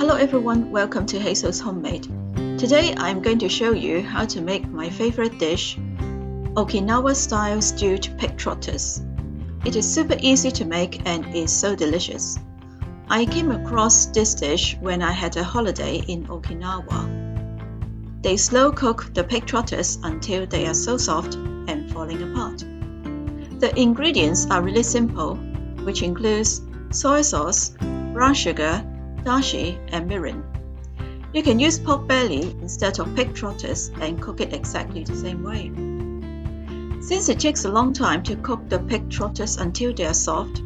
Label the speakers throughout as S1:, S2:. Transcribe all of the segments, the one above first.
S1: Hello everyone, welcome to Hazel's Homemade. Today I'm going to show you how to make my favorite dish, Okinawa style stewed pig trotters. It is super easy to make and is so delicious. I came across this dish when I had a holiday in Okinawa. They slow cook the pig trotters until they are so soft and falling apart. The ingredients are really simple, which includes soy sauce, brown sugar, dashi, and mirin. You can use pork belly instead of pig trotters and cook it exactly the same way. Since it takes a long time to cook the pig trotters until they are soft,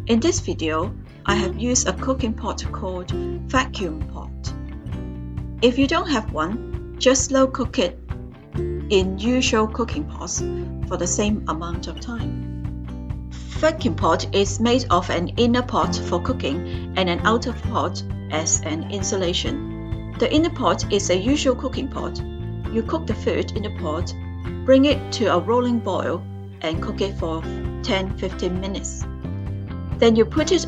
S1: in this video I have used a cooking pot called vacuum pot. If you don't have one, just slow cook it in usual cooking pots for the same amount of time. Vacuum pot is made of an inner pot for cooking and an outer pot as an insulation. The inner pot is a usual cooking pot. You cook the food in the pot, bring it to a rolling boil and cook it for 10-15 minutes. Then you put it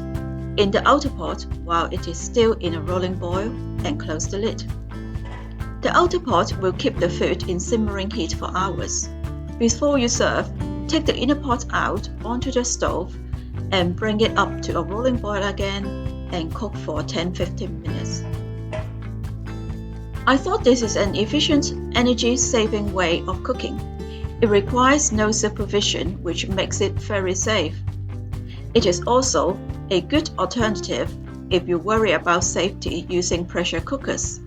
S1: in the outer pot while it is still in a rolling boil and close the lid. The outer pot will keep the food in simmering heat for hours. Before you serve, take the inner pot out onto the stove and bring it up to a rolling boil again and cook for 10-15 minutes. I thought this is an efficient, energy-saving way of cooking. It requires no supervision, which makes it very safe. It is also a good alternative if you worry about safety using pressure cookers.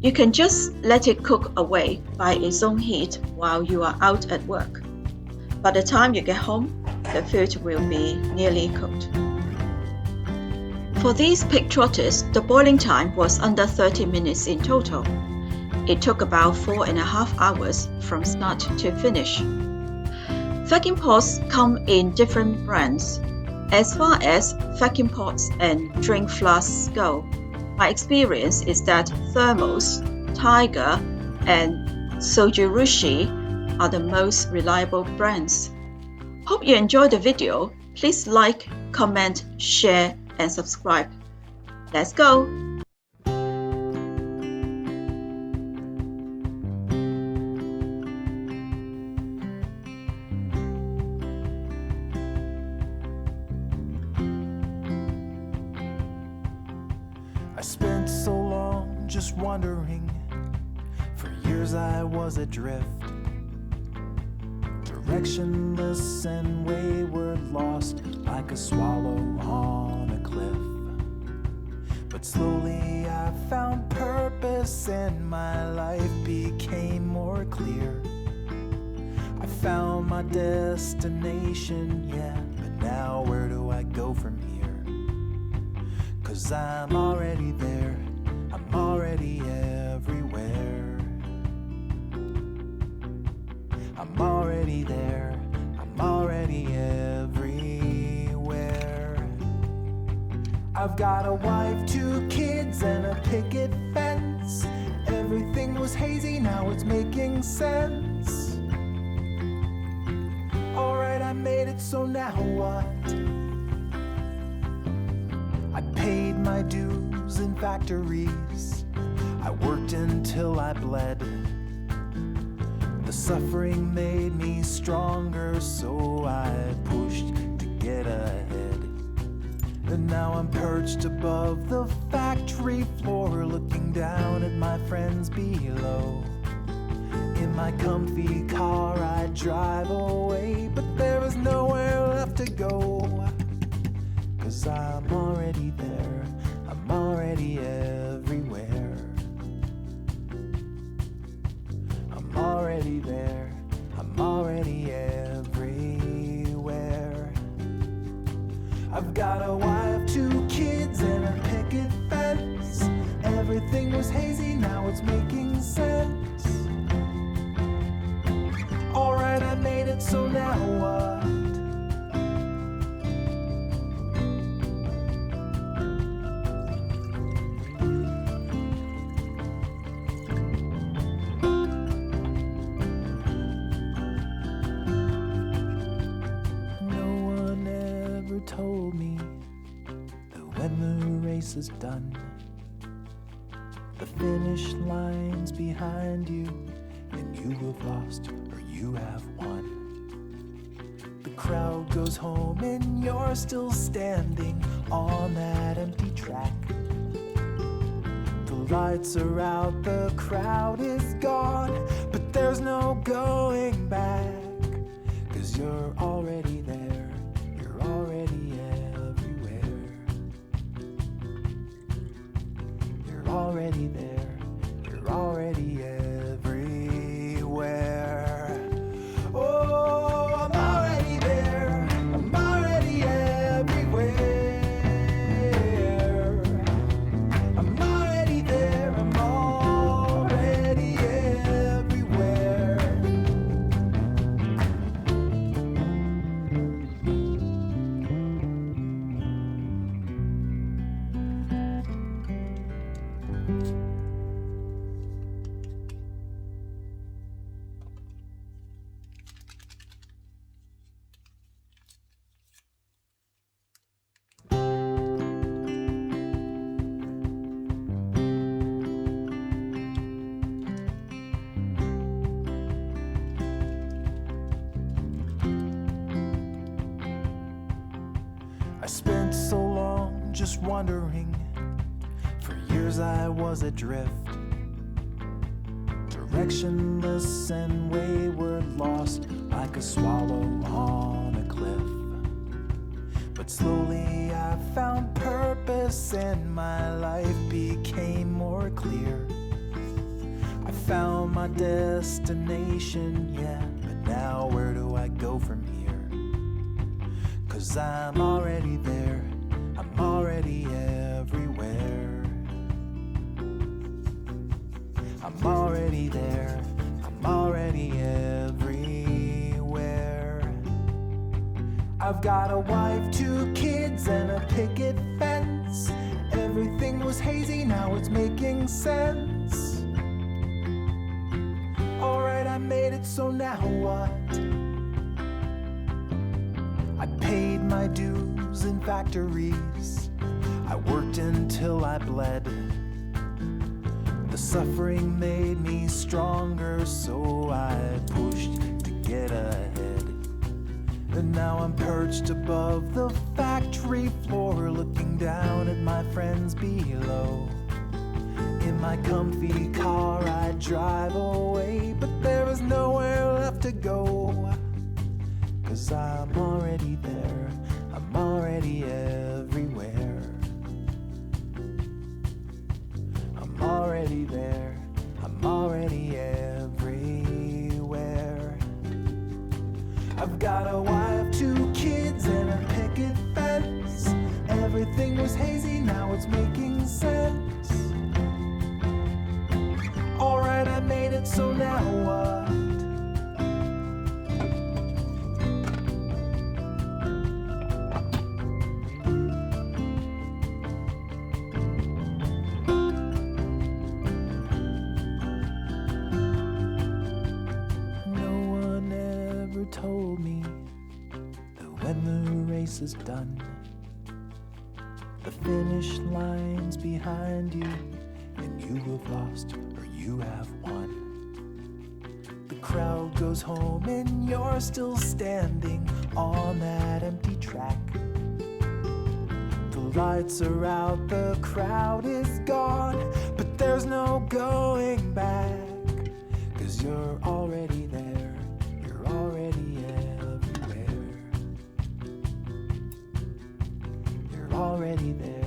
S1: You can just let it cook away by its own heat while you are out at work. By the time you get home, the food will be nearly cooked. For these pig trotters, the boiling time was under 30 minutes in total. It took about 4.5 hours from start to finish. Vacuum pots come in different brands. As far as vacuum pots and drink flasks go, my experience is that Thermos, Tiger, and Sojirushi are the most reliable brands. Hope you enjoyed the video. Please like, comment, share, and subscribe. Let's go!
S2: I spent so long just wondering. For years I was adrift, directionless and wayward, lost like a swallow on a cliff. But slowly I found purpose and my life became more clear. I found my destination, yeah, but now where do I go from here? 'Cause I'm already there, I'm already everywhere. I'm already there, I'm already everywhere. I've got a wife, 2 kids, and a picket fence. Everything was hazy, now it's making sense. Alright, I made it, so now what? I paid my dues in factories. I worked until I bled. The suffering made me stronger, so I pushed to get ahead. And now I'm perched above the factory floor, looking down at my friends below. In my comfy car I drive away, but there is nowhere left to go. 'Cause I'm already there, I'm already everywhere. I'm already there, I'm already everywhere. I've got a wife, 2 kids, and a picket fence. Everything was hazy, now it's making sense. Alright, I made it, so now what? Told me that when the race is done, The finish line's behind you, and you have lost or you have won. The crowd goes home and you're still standing on that empty track. The lights are out, the crowd is gone, but there's no going back. 'Cause you're already there, you're already everywhere. You're already there, you're already everywhere. Oh, I'm already there, I'm already everywhere. I'm already there, I'm already everywhere. I spent so long just wondering. For years I was adrift, directionless and wayward, lost like a swallow on a cliff. But slowly I found purpose and my life became more clear. I found my destination, yeah, but now where do I go from here? 'Cause I'm already there, I'm already everywhere. I'm already there, I'm already everywhere. I've got a wife, 2 kids, and a picket fence. Everything was hazy, now it's making sense. Alright, I made it, so now what? I paid my dues in factories. I worked until I bled. The suffering made me stronger, so I pushed to get ahead. And now I'm perched above the factory floor, looking down at my friends below. In my comfy car I drive away, but there is nowhere left to go. 'Cause I'm already there, I'm already everywhere. I'm already there, I'm already everywhere. I've got a wife, 2 kids, and a picket fence. Everything was hazy, now it's making sense. Alright, I made it, so now what? Told me that when the race is done, the finish line's behind you, and you have lost or you have won. The crowd goes home and you're still standing on that empty track. The lights are out, the crowd is gone, but there's no going back. 'Cause you're already there, you're already everywhere. You're already there.